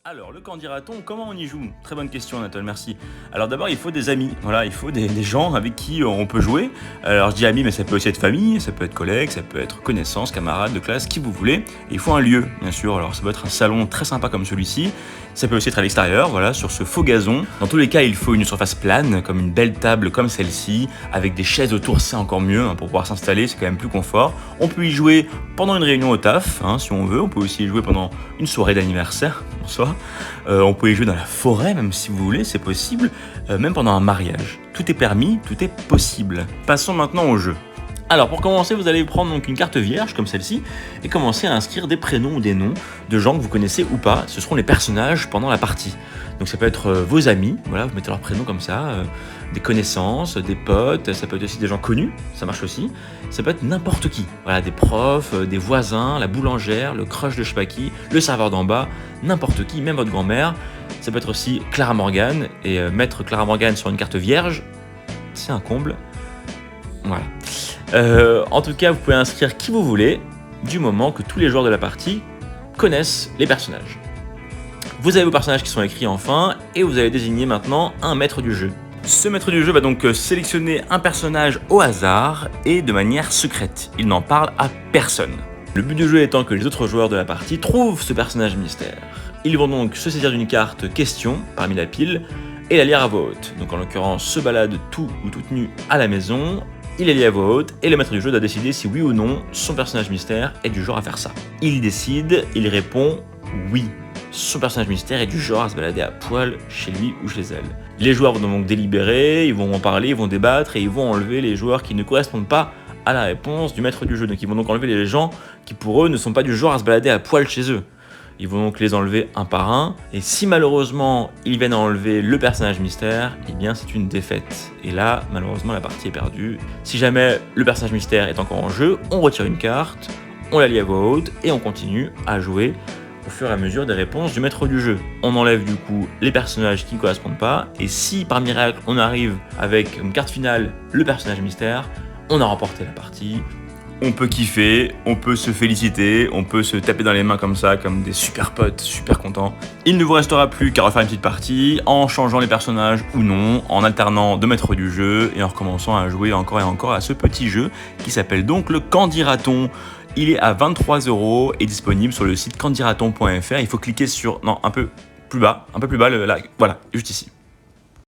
Alors, le candidaton, comment on y joue? Très bonne question, Anatole, merci. Alors d'abord, il faut des amis, voilà, il faut des gens avec qui on peut jouer. Alors je dis amis, mais ça peut aussi être famille, ça peut être collègues, ça peut être connaissances, camarades de classe, qui vous voulez. Et il faut un lieu, bien sûr. Alors ça peut être un salon très sympa comme celui-ci. Ça peut aussi être à l'extérieur, voilà, sur ce faux gazon. Dans tous les cas, il faut une surface plane, comme une belle table comme celle-ci, avec des chaises autour, c'est encore mieux, hein, pour pouvoir s'installer, c'est quand même plus confort. On peut y jouer pendant une réunion au taf, hein, si on veut. On peut aussi y jouer pendant une soirée d'anniversaire, en soi. On peut y jouer dans la forêt, même si vous voulez, c'est possible. Même pendant un mariage. Tout est permis, tout est possible. Passons maintenant au jeu. Alors pour commencer, vous allez prendre donc une carte vierge comme celle-ci et commencer à inscrire des prénoms ou des noms de gens que vous connaissez ou pas. Ce seront les personnages pendant la partie. Donc ça peut être vos amis, voilà, vous mettez leur prénom comme ça, des connaissances, des potes, ça peut être aussi des gens connus, ça marche aussi. Ça peut être n'importe qui, voilà, des profs, des voisins, la boulangère, le crush de je sais pas qui, le serveur d'en bas, n'importe qui, même votre grand-mère. Ça peut être aussi Clara Morgan, et mettre Clara Morgan sur une carte vierge, c'est un comble. Voilà. En tout cas, vous pouvez inscrire qui vous voulez, du moment que tous les joueurs de la partie connaissent les personnages. Vous avez vos personnages qui sont écrits enfin, et vous allez désigner maintenant un maître du jeu. Ce maître du jeu va donc sélectionner un personnage au hasard et de manière secrète. Il n'en parle à personne. Le but du jeu étant que les autres joueurs de la partie trouvent ce personnage mystère. Ils vont donc se saisir d'une carte question parmi la pile et la lire à voix haute. Donc en l'occurrence, se balade tout ou toute nue à la maison. Il est lié à voix haute et le maître du jeu doit décider si oui ou non son personnage mystère est du genre à faire ça. Il décide, il répond oui. Son personnage mystère est du genre à se balader à poil chez lui ou chez elle. Les joueurs vont donc délibérer, ils vont en parler, ils vont débattre et ils vont enlever les joueurs qui ne correspondent pas à la réponse du maître du jeu. Donc ils vont donc enlever les gens qui pour eux ne sont pas du genre à se balader à poil chez eux. Ils vont donc les enlever un par un, et si malheureusement ils viennent à enlever le personnage mystère, eh bien c'est une défaite. Et là, malheureusement, la partie est perdue. Si jamais le personnage mystère est encore en jeu, on retire une carte, on la lit à voix haute, et on continue à jouer au fur et à mesure des réponses du maître du jeu. On enlève du coup les personnages qui ne correspondent pas, et si par miracle on arrive avec une carte finale le personnage mystère, on a remporté la partie. On peut kiffer, on peut se féliciter, on peut se taper dans les mains comme ça, comme des super potes, super contents. Il ne vous restera plus qu'à refaire une petite partie, en changeant les personnages ou non, en alternant de maîtres du jeu et en recommençant à jouer encore et encore à ce petit jeu qui s'appelle donc le Candiraton. Il est à 23 € et disponible sur le site candiraton.fr. Il faut cliquer sur, non, un peu plus bas, voilà, juste ici.